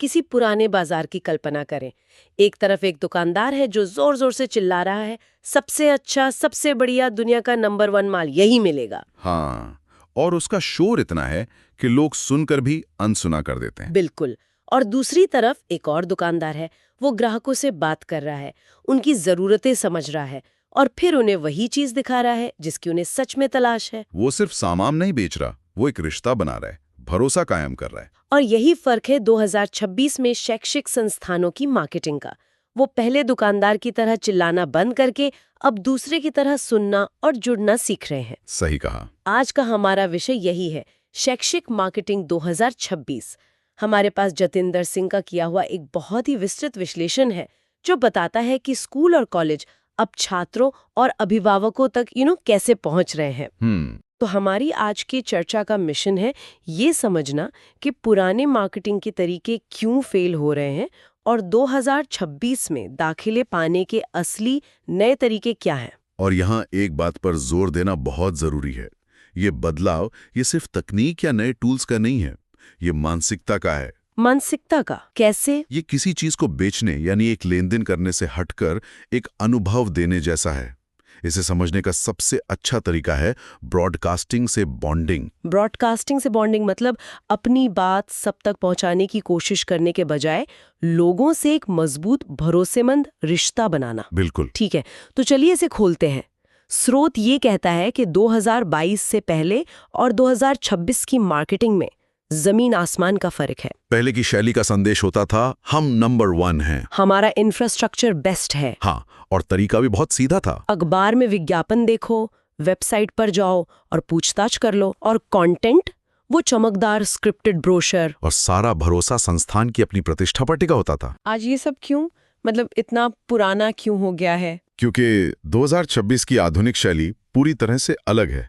किसी पुराने बाजार की कल्पना करें। एक तरफ एक दुकानदार है जो जोर जोर से चिल्ला रहा है, सबसे अच्छा, सबसे बढ़िया, दुनिया का नंबर 1 माल यही मिलेगा। हाँ, और उसका शोर इतना है कि लोग सुनकर भी अनसुना कर देते हैं। बिल्कुल। और दूसरी तरफ एक और दुकानदार है, वो ग्राहकों से बात कर रहा है, उनकी जरूरतें समझ रहा है और फिर उन्हें वही चीज दिखा रहा है जिसकी उन्हें सच में तलाश है। वो सिर्फ सामान नहीं बेच रहा, वो एक रिश्ता बना रहा है, भरोसा कायम कर रहा है। और यही फर्क है 2026 में शैक्षिक संस्थानों की मार्केटिंग का। वो पहले दुकानदार की तरह चिल्लाना बंद करके अब दूसरे की तरह सुनना और जुड़ना सीख रहे हैं। सही कहा। आज का हमारा विषय यही है, शैक्षिक मार्केटिंग 2026। हमारे पास जतिंदर सिंह का किया हुआ एक बहुत ही विस्तृत विश्लेषण है जो बताता है कि स्कूल और कॉलेज अब छात्रों और अभिभावकों तक कैसे पहुंच रहे हैं। तो हमारी आज की चर्चा का मिशन है ये समझना कि पुराने मार्केटिंग के तरीके क्यों फेल हो रहे हैं और 2026 में दाखिले पाने के असली नए तरीके क्या हैं। और यहाँ एक बात पर जोर देना बहुत जरूरी है, ये बदलाव ये सिर्फ तकनीक या नए टूल्स का नहीं है, ये मानसिकता का है। मानसिकता का कैसे? ये किसी चीज को बेचने यानी एक लेन देन करने से हटकर एक अनुभव देने जैसा है। इसे समझने का सबसे अच्छा तरीका है ब्रॉडकास्टिंग से बॉन्डिंग। ब्रॉडकास्टिंग से बॉन्डिंग मतलब अपनी बात सब तक पहुंचाने की कोशिश करने के बजाय लोगों से एक मजबूत भरोसेमंद रिश्ता बनाना। बिल्कुल ठीक है, तो चलिए इसे खोलते हैं। स्रोत ये कहता है कि 2022 से पहले और 2026 की मार्केटिंग में जमीन आसमान का फर्क है। पहले की शैली का संदेश होता था हम नंबर 1 हैं, हमारा इंफ्रास्ट्रक्चर बेस्ट है। हाँ, और तरीका भी बहुत सीधा था। अखबार में विज्ञापन देखो, वेबसाइट पर जाओ और पूछताछ कर लो, और कंटेंट वो चमकदार स्क्रिप्टेड ब्रोशर, और सारा भरोसा संस्थान की अपनी प्रतिष्ठा पर टिका होता था। आज ये सब क्यों, मतलब इतना पुराना क्यों हो गया है? क्योंकि 2026 की आधुनिक शैली पूरी तरह से अलग है।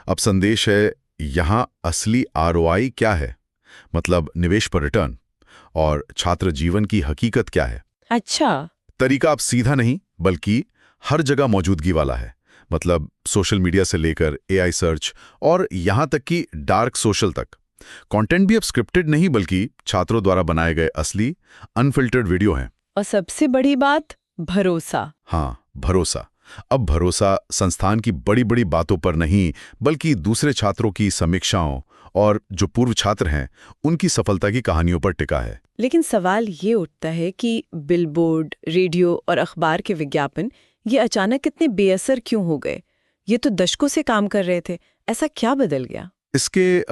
अब संदेश है यहाँ असली आरओआई क्या है, मतलब निवेश पर रिटर्न, और छात्र जीवन की हकीकत क्या है। अच्छा, तरीका अब सीधा नहीं बल्कि हर जगह मौजूदगी वाला है, मतलब सोशल मीडिया से लेकर एआई सर्च और यहाँ तक कि डार्क सोशल तक। कंटेंट भी अब स्क्रिप्टेड नहीं बल्कि छात्रों द्वारा बनाए गए असली अनफिल्टर्ड वीडियो हैं। और सबसे बड़ी बात, भरोसा। हाँ, भरोसा। अब भरोसा संस्थान की बड़ी बड़ी बातों पर नहीं बल्कि दूसरे छात्रों की समीक्षाओं और जो पूर्व छात्र हैं उनकी सफलता की कहानियों पर टिका है। लेकिन सवाल ये उठता है कि बिलबोर्ड, रेडियो और अखबार के विज्ञापन ये अचानक इतने बेअसर क्यों हो गए? ये तो दशकों से काम कर रहे थे, ऐसा क्या बदल गया? इसके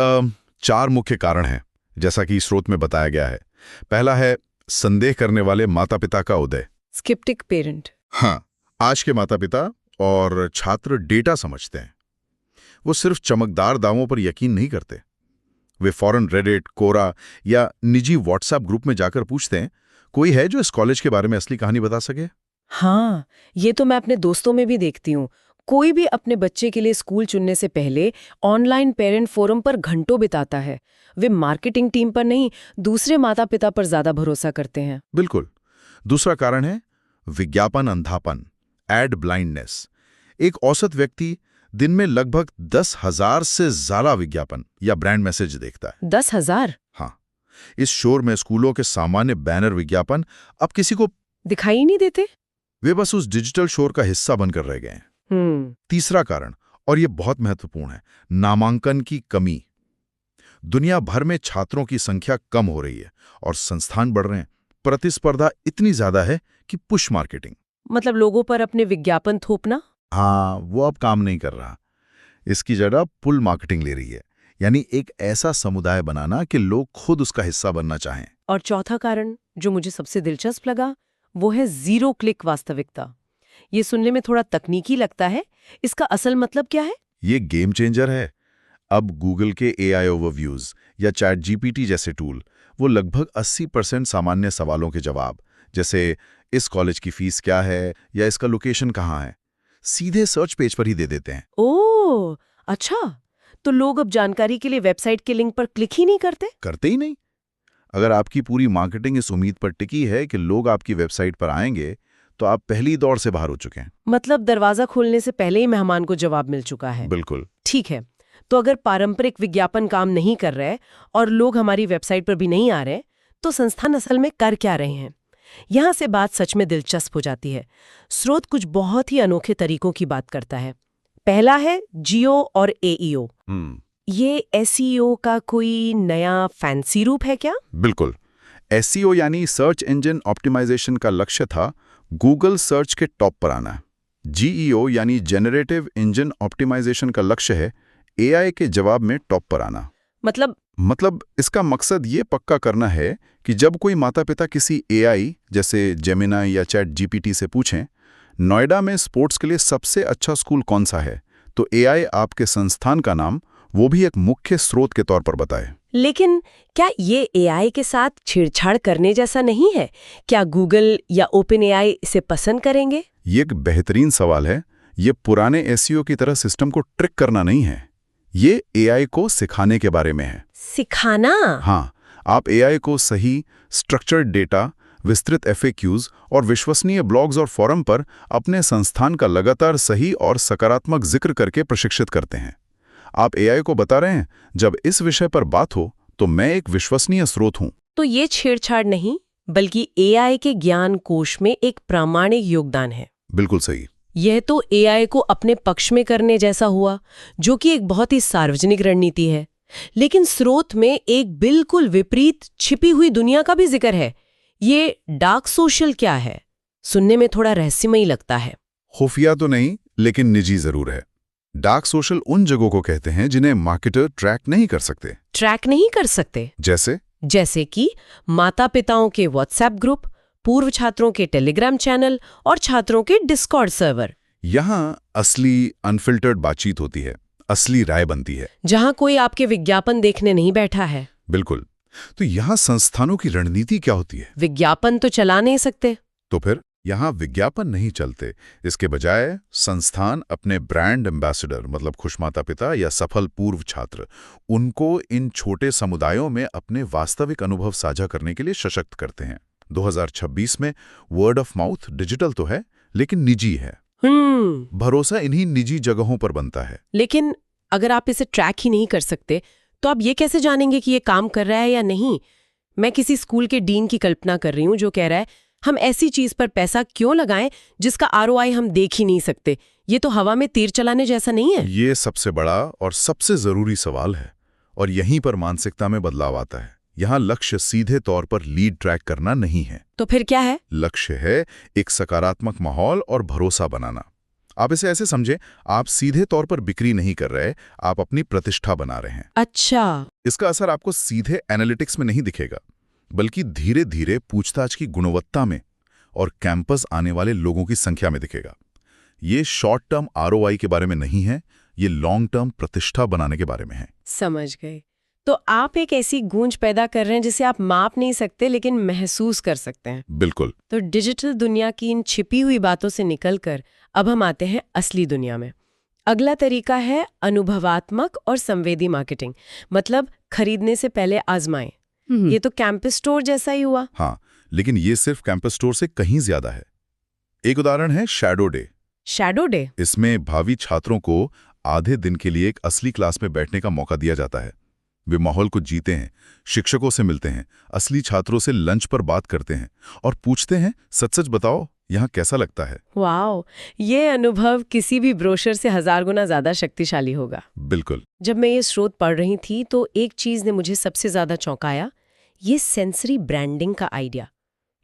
4 मुख्य कारण हैं, जैसा कि स्रोत में बताया गया है। पहला है संदेह करने वाले माता पिता का उदय। स्किप्टिक पेरेंट। हाँ, आज के माता पिता और छात्र डेटा समझते हैं। वो सिर्फ चमकदार दावों पर यकीन नहीं करते, वे फौरन रेडिट, कोरा या निजी व्हाट्सएप ग्रुप में जाकर पूछते हैं, कोई है जो इस कॉलेज के बारे में असली कहानी बता सके? हाँ, ये तो मैं अपने दोस्तों में भी देखती हूँ। कोई भी अपने बच्चे के लिए स्कूल चुनने से पहले ऑनलाइन पेरेंट फोरम पर घंटों बिताता है। वे मार्केटिंग टीम पर नहीं, दूसरे माता पिता पर ज्यादा भरोसा करते हैं। बिल्कुल। दूसरा कारण है विज्ञापन अंधापन, एड ब्लाइंडनेस। एक औसत व्यक्ति दिन में लगभग 10,000 से ज्यादा विज्ञापन या ब्रांड मैसेज देखता है। 10,000? हाँ, इस शोर में स्कूलों के सामान्य बैनर विज्ञापन अब किसी को दिखाई नहीं देते। वे बस उस डिजिटल शोर का हिस्सा बनकर रह गए हैं। तीसरा कारण, और यह बहुत महत्वपूर्ण है, नामांकन की कमी। दुनिया भर में छात्रों की संख्या कम हो रही है और संस्थान बढ़ रहे हैं। प्रतिस्पर्धा इतनी ज्यादा है कि पुश मार्केटिंग, मतलब लोगों पर अपने विज्ञापन थोपना, हाँ, वो अब काम नहीं कर रहा। इसकी जगह पुल मार्केटिंग ले रही है, यानी एक ऐसा समुदाय बनाना कि लोग खुद उसका हिस्सा बनना चाहें। और चौथा कारण जो मुझे सबसे दिलचस्प लगा वो है जीरो क्लिक वास्तविकता। ये सुनने में थोड़ा तकनीकी लगता है, इसका असल मतलब क्या है? ये गेम चेंजर है। अब गूगल के एआई ओवरव्यूज या चैट जीपीटी जैसे टूल वो लगभग 80% सामान्य सवालों के जवाब, जैसे इस कॉलेज की फीस क्या है या इसका लोकेशन कहाँ है, सीधे सर्च पेज पर ही दे देते हैं। ओह, अच्छा, तो लोग अब जानकारी के लिए वेबसाइट के लिंक पर क्लिक ही नहीं करते ही नहीं। अगर आपकी पूरी मार्केटिंग इस उम्मीद पर टिकी है कि लोग आपकी वेबसाइट पर आएंगे, तो आप पहली दौड़ से बाहर हो चुके हैं। मतलब दरवाजा खोलने से पहले ही मेहमान को जवाब मिल चुका है। बिल्कुल। ठीक है, तो अगर पारंपरिक विज्ञापन काम नहीं कर रहे और लोग हमारी वेबसाइट पर भी नहीं आ रहे, तो संस्थान असल में कर क्या रहे हैं? यहाँ से बात सच में दिलचस्प हो जाती है। स्रोत कुछ बहुत ही अनोखे तरीकों की बात करता है। पहला है जियो और एईओ। ये एसईओ का कोई नया फैंसी रूप है क्या? बिल्कुल। एसईओ यानी सर्च इंजन ऑप्टिमाइजेशन का लक्ष्य था गूगल सर्च के टॉप पर आना। जीईओ यानी जेनरेटिव इंजन ऑप्टिमाइजेशन का लक्ष्य है एआई के जवाब में टॉप पर आना। मतलब इसका मकसद ये पक्का करना है कि जब कोई माता पिता किसी एआई जैसे जेमिनी या चैट जीपीटी से पूछें, नोएडा में स्पोर्ट्स के लिए सबसे अच्छा स्कूल कौन सा है, तो एआई आपके संस्थान का नाम, वो भी एक मुख्य स्रोत के तौर पर बताए। लेकिन क्या ये एआई के साथ छेड़छाड़ करने जैसा नहीं है? क्या गूगल या ओपन एआई इसे पसंद करेंगे? ये एक बेहतरीन सवाल है। ये पुराने एसईओ की तरह सिस्टम को ट्रिक करना नहीं है, ये एआई को सिखाने के बारे में है। सिखाना? हाँ, आप एआई को सही स्ट्रक्चर्ड डेटा, विस्तृत एफएक्यूज और विश्वसनीय ब्लॉग्स और फोरम पर अपने संस्थान का लगातार सही और सकारात्मक जिक्र करके प्रशिक्षित करते हैं। आप एआई को बता रहे हैं, जब इस विषय पर बात हो तो मैं एक विश्वसनीय स्रोत हूं। तो ये छेड़छाड़ नहीं, बल्कि एआई के ज्ञान कोश में एक प्रामाणिक योगदान है। बिल्कुल सही। यह तो एआई को अपने पक्ष में करने जैसा हुआ, जो कि एक बहुत ही सार्वजनिक रणनीति है। लेकिन स्रोत में एक बिल्कुल विपरीत छिपी हुई दुनिया का भी जिक्र है। ये डार्क सोशल क्या है? सुनने में थोड़ा रहस्यमयी लगता है। खुफिया तो नहीं, लेकिन निजी जरूर है। डार्क सोशल उन जगहों को कहते हैं जिन्हें मार्केटर ट्रैक नहीं कर सकते। ट्रैक नहीं कर सकते? जैसे कि माता पिताओं के व्हाट्सएप ग्रुप, पूर्व छात्रों के टेलीग्राम चैनल और छात्रों के डिस्कॉर्ड सर्वर। यहाँ असली अनफिल्टर्ड बातचीत होती है, असली राय बनती है, जहां कोई आपके विज्ञापन देखने नहीं बैठा है। बिल्कुल। तो यहाँ संस्थानों की रणनीति क्या होती है? विज्ञापन तो चला नहीं सकते। तो फिर यहाँ विज्ञापन नहीं चलते। इसके बजाय संस्थान अपने ब्रांड एम्बेसडर, मतलब खुश माता पिता या सफल पूर्व छात्र, उनको इन छोटे समुदायों में अपने वास्तविक अनुभव साझा करने के लिए सशक्त करते हैं। 2026 में वर्ड ऑफ माउथ डिजिटल तो है, लेकिन निजी है। भरोसा इन्हीं निजी जगहों पर बनता है। लेकिन अगर आप इसे ट्रैक ही नहीं कर सकते, तो आप ये कैसे जानेंगे कि ये काम कर रहा है या नहीं? मैं किसी स्कूल के डीन की कल्पना कर रही हूँ जो कह रहा है, हम ऐसी चीज पर पैसा क्यों लगाएं जिसका आरओआई हम देख ही नहीं सकते। ये तो हवा में तीर चलाने जैसा नहीं है? ये सबसे बड़ा और सबसे जरूरी सवाल है, और यहीं पर मानसिकता में बदलाव आता है। यहाँ लक्ष्य सीधे तौर पर लीड ट्रैक करना नहीं है। तो फिर क्या है? लक्ष्य है एक सकारात्मक माहौल और भरोसा बनाना। आप इसे ऐसे समझें, आप सीधे तौर पर बिक्री नहीं कर रहे, आप अपनी प्रतिष्ठा बना रहे हैं। अच्छा। इसका असर आपको सीधे एनालिटिक्स में नहीं दिखेगा, बल्कि धीरे धीरे पूछताछ की गुणवत्ता में और कैंपस आने वाले लोगों की संख्या में दिखेगा। ये शॉर्ट टर्म आरओआई के बारे में नहीं है, ये लॉन्ग टर्म प्रतिष्ठा बनाने के बारे में है। समझ गए। तो आप एक ऐसी गूंज पैदा कर रहे हैं जिसे आप माप नहीं सकते, लेकिन महसूस कर सकते हैं। बिल्कुल। तो डिजिटल दुनिया की इन छिपी हुई बातों से निकलकर अब हम आते हैं असली दुनिया में। अगला तरीका है अनुभवात्मक और संवेदी मार्केटिंग, मतलब खरीदने से पहले आजमाएं। ये तो कैंपस स्टोर जैसा ही हुआ। हाँ, लेकिन ये सिर्फ कैंपस स्टोर से कहीं ज्यादा है। एक उदाहरण है शैडो डे। Shadow day? इसमें भावी छात्रों को आधे दिन के लिए एक असली क्लास में बैठने का मौका दिया जाता है। वे माहौल को जीते हैं, शिक्षकों से मिलते हैं, असली छात्रों से लंच पर बात करते हैं और पूछते हैं, सच सच बताओ यहाँ कैसा लगता है। वाह, ये अनुभव किसी भी ब्रोशर से 1000 गुना ज्यादा शक्तिशाली होगा। बिल्कुल। जब मैं ये स्रोत पढ़ रही थी तो एक चीज ने मुझे सबसे ज्यादा चौंकाया, ये सेंसरी ब्रांडिंग का आइडिया।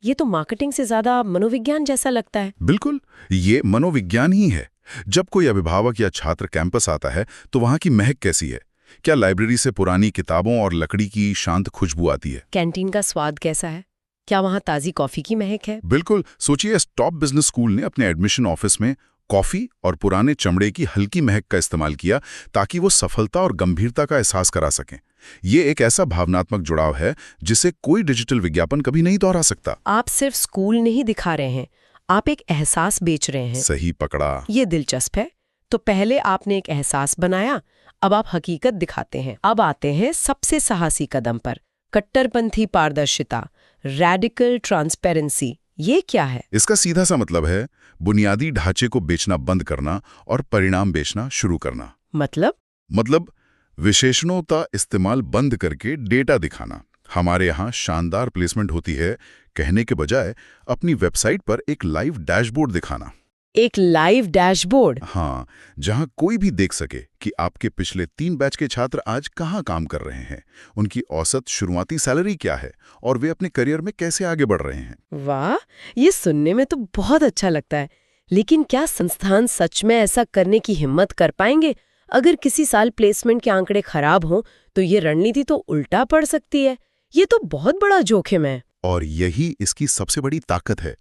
ये तो मार्केटिंग से ज्यादा मनोविज्ञान जैसा लगता है। बिल्कुल, ये मनोविज्ञान ही है। जब कोई अभिभावक या छात्र कैंपस आता है तो वहाँ की महक कैसी है? क्या लाइब्रेरी से पुरानी किताबों और लकड़ी की शांत खुशबू आती है? कैंटीन का स्वाद कैसा है? क्या वहाँ ताजी कॉफी की महक है? बिल्कुल। सोचिए, टॉप बिजनेस स्कूल ने अपने एडमिशन ऑफिस में कॉफी और पुराने चमड़े की हल्की महक का इस्तेमाल किया ताकि वो सफलता और गंभीरता का एहसास करा सकें। ये एक ऐसा भावनात्मक जुड़ाव है जिसे कोई डिजिटल विज्ञापन कभी नहीं दोहरा सकता। आप सिर्फ स्कूल नहीं दिखा रहे हैं, आप एक एहसास बेच रहे हैं। सही पकड़ा। ये दिलचस्प है। तो पहले आपने एक एहसास बनाया, अब आप हकीकत दिखाते हैं। अब आते हैं सबसे साहसी कदम पर, कट्टरपंथी पारदर्शिता, रेडिकल ट्रांसपेरेंसी। ये क्या है? इसका सीधा सा मतलब है बुनियादी ढांचे को बेचना बंद करना और परिणाम बेचना शुरू करना। मतलब विशेषणों का इस्तेमाल बंद करके डेटा दिखाना। हमारे यहाँ शानदार प्लेसमेंट होती है कहने के बजाय अपनी वेबसाइट पर एक लाइव डैशबोर्ड दिखाना। एक लाइव डैशबोर्ड? हाँ, जहाँ कोई भी देख सके कि आपके पिछले 3 बैच के छात्र आज कहाँ काम कर रहे हैं, उनकी औसत शुरुआती सैलरी क्या है और वे अपने करियर में कैसे आगे बढ़ रहे हैं। वाह, ये सुनने में तो बहुत अच्छा लगता है। लेकिन क्या संस्थान सच में ऐसा करने की हिम्मत कर पाएंगे? अगर किसी साल प्लेसमेंट के आंकड़े खराब हों तो ये रणनीति तो उल्टा पड़ सकती है। ये तो बहुत बड़ा जोखिम है। और यही इसकी सबसे बड़ी ताकत है।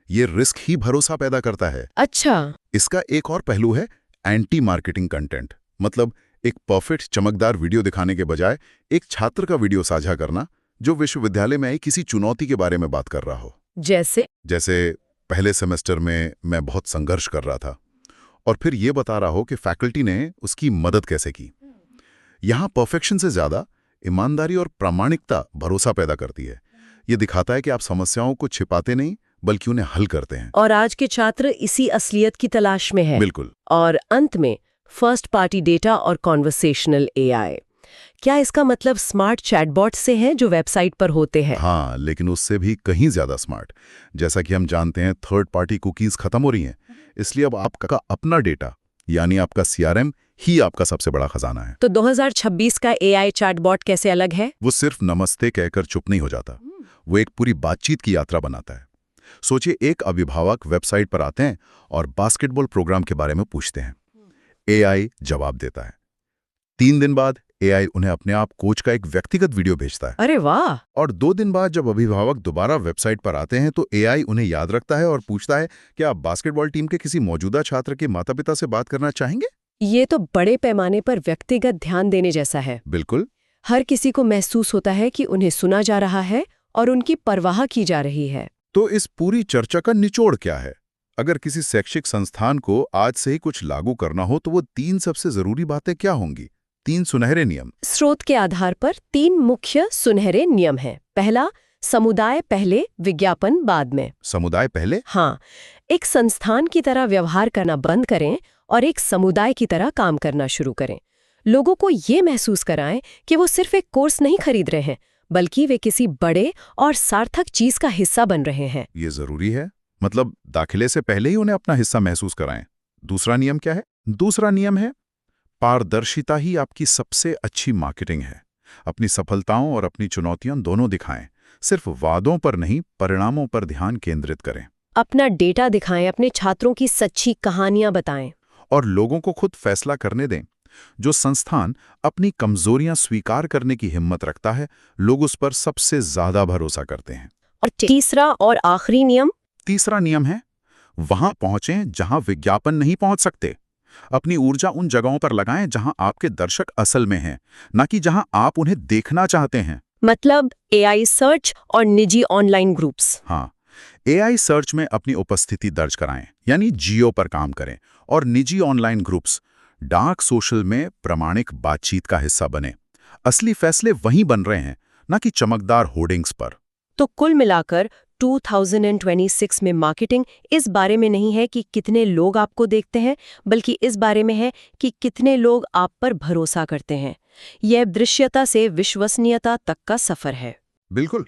ये रिस्क ही भरोसा पैदा करता है। अच्छा। इसका एक और पहलू है एंटी मार्केटिंग कंटेंट। मतलब एक परफेक्ट चमकदार वीडियो दिखाने के बजाय एक छात्र का वीडियो साझा करना जो विश्वविद्यालय में आई किसी चुनौती के बारे में बात कर रहा हो। जैसे पहले सेमेस्टर में मैं बहुत संघर्ष कर रहा था और फिर ये बता रहा हो कि फैकल्टी ने उसकी मदद कैसे की। यहाँ परफेक्शन से ज्यादा ईमानदारी और प्रामाणिकता भरोसा पैदा करती है। ये दिखाता है कि आप समस्याओं को छिपाते नहीं बल्कि उन्हें हल करते हैं। और आज के छात्र इसी असलियत की तलाश में है। बिल्कुल। और अंत में फर्स्ट पार्टी डेटा और कॉन्वर्सेशनल एआई। क्या इसका मतलब स्मार्ट चैटबॉट से है जो वेबसाइट पर होते हैं? हाँ, लेकिन उससे भी कहीं ज्यादा स्मार्ट। जैसा कि हम जानते हैं थर्ड पार्टी कुकीज खत्म हो रही हैं, इसलिए अब आपका अपना डेटा यानी आपका सीआरएम ही आपका सबसे बड़ा खजाना है। तो 2026 का एआई चैटबॉट कैसे अलग है? वो सिर्फ नमस्ते कहकर चुप नहीं हो जाता, वो एक पूरी बातचीत की यात्रा बनाता है। सोचिए, एक अभिभावक वेबसाइट पर आते हैं और बास्केटबॉल प्रोग्राम के बारे में पूछते हैं। एआई जवाब देता है। 3 दिन बाद एआई उन्हें अपने आप कोच का एक व्यक्तिगत वीडियो भेजता है। अरे वाह! और 2 दिन बाद जब अभिभावक दोबारा वेबसाइट पर आते हैं तो एआई उन्हें याद रखता है और पूछता है कि आप बास्केटबॉल टीम के किसी मौजूदा छात्र के माता-पिता से बात करना चाहेंगे? ये तो बड़े पैमाने पर व्यक्तिगत ध्यान देने जैसा है। बिल्कुल। हर किसी को महसूस होता है कि उन्हें सुना जा रहा है और उनकी परवाह की जा रही है। तो इस पूरी चर्चा का निचोड़ क्या है? अगर किसी शैक्षिक संस्थान को आज से ही कुछ लागू करना हो तो वो 3 सबसे जरूरी बातें क्या होंगी? 3 सुनहरे नियम। स्रोत के आधार पर 3 मुख्य सुनहरे नियम हैं। पहला, समुदाय पहले, विज्ञापन बाद में। समुदाय पहले? हाँ, एक संस्थान की तरह व्यवहार करना बंद करें और एक समुदाय की तरह काम करना शुरू करें। लोगों को ये महसूस कराएं कि वो सिर्फ एक कोर्स नहीं खरीद रहे हैं, बल्कि वे किसी बड़े और सार्थक चीज का हिस्सा बन रहे हैं। ये जरूरी है। मतलब दाखिले से पहले ही उन्हें अपना हिस्सा महसूस कराएं। दूसरा नियम क्या है? दूसरा नियम है पारदर्शिता ही आपकी सबसे अच्छी मार्केटिंग है। अपनी सफलताओं और अपनी चुनौतियां दोनों दिखाएं। सिर्फ वादों पर नहीं, परिणामों पर ध्यान केंद्रित करें। अपना डेटा दिखाएं, अपने छात्रों की सच्ची कहानियां बताएं और लोगों को खुद फैसला करने दें। जो संस्थान अपनी कमजोरियां स्वीकार करने की हिम्मत रखता है, लोग उस पर सबसे ज्यादा भरोसा करते हैं। और तीसरा और आखिरी नियम? तीसरा नियम है वहां पहुंचें जहां विज्ञापन नहीं पहुंच सकते। अपनी ऊर्जा उन जगहों पर लगाएं जहां आपके दर्शक असल में हैं, न कि जहां आप उन्हें देखना चाहते हैं। मतलब एआई सर्च और निजी ऑनलाइन ग्रुप्स। हाँ, एआई सर्च में अपनी उपस्थिति दर्ज कराएं, यानी जियो पर काम करें, और निजी ऑनलाइन ग्रुप्स, डार्क सोशल में प्रामाणिक बातचीत का हिस्सा बने। असली फैसले वहीं बन रहे हैं, न कि चमकदार होर्डिंग्स पर। तो कुल मिलाकर 2026 में मार्केटिंग इस बारे में नहीं है कि कितने लोग आपको देखते हैं, बल्कि इस बारे में है कि कितने लोग आप पर भरोसा करते हैं। यह दृश्यता से विश्वसनीयता तक का सफर है। बिल्कुल।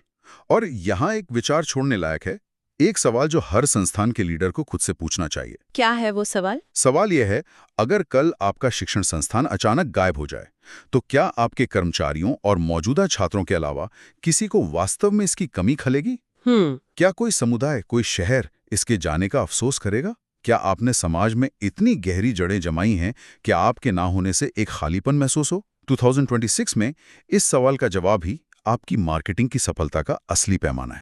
और यहाँ एक विचार छोड़ने लायक है। एक सवाल जो हर संस्थान के लीडर को खुद से पूछना चाहिए। क्या है वो सवाल? सवाल यह है, अगर कल आपका शिक्षण संस्थान अचानक गायब हो जाए, तो क्या आपके कर्मचारियों और मौजूदा छात्रों के अलावा किसी को वास्तव में इसकी कमी खलेगी? क्या कोई समुदाय, कोई शहर इसके जाने का अफसोस करेगा? क्या आपने समाज में इतनी गहरी जड़ें जमाई हैं कि आपके ना होने से एक खालीपन महसूस हो? 2026 में इस सवाल का जवाब ही आपकी मार्केटिंग की सफलता का असली पैमाना है।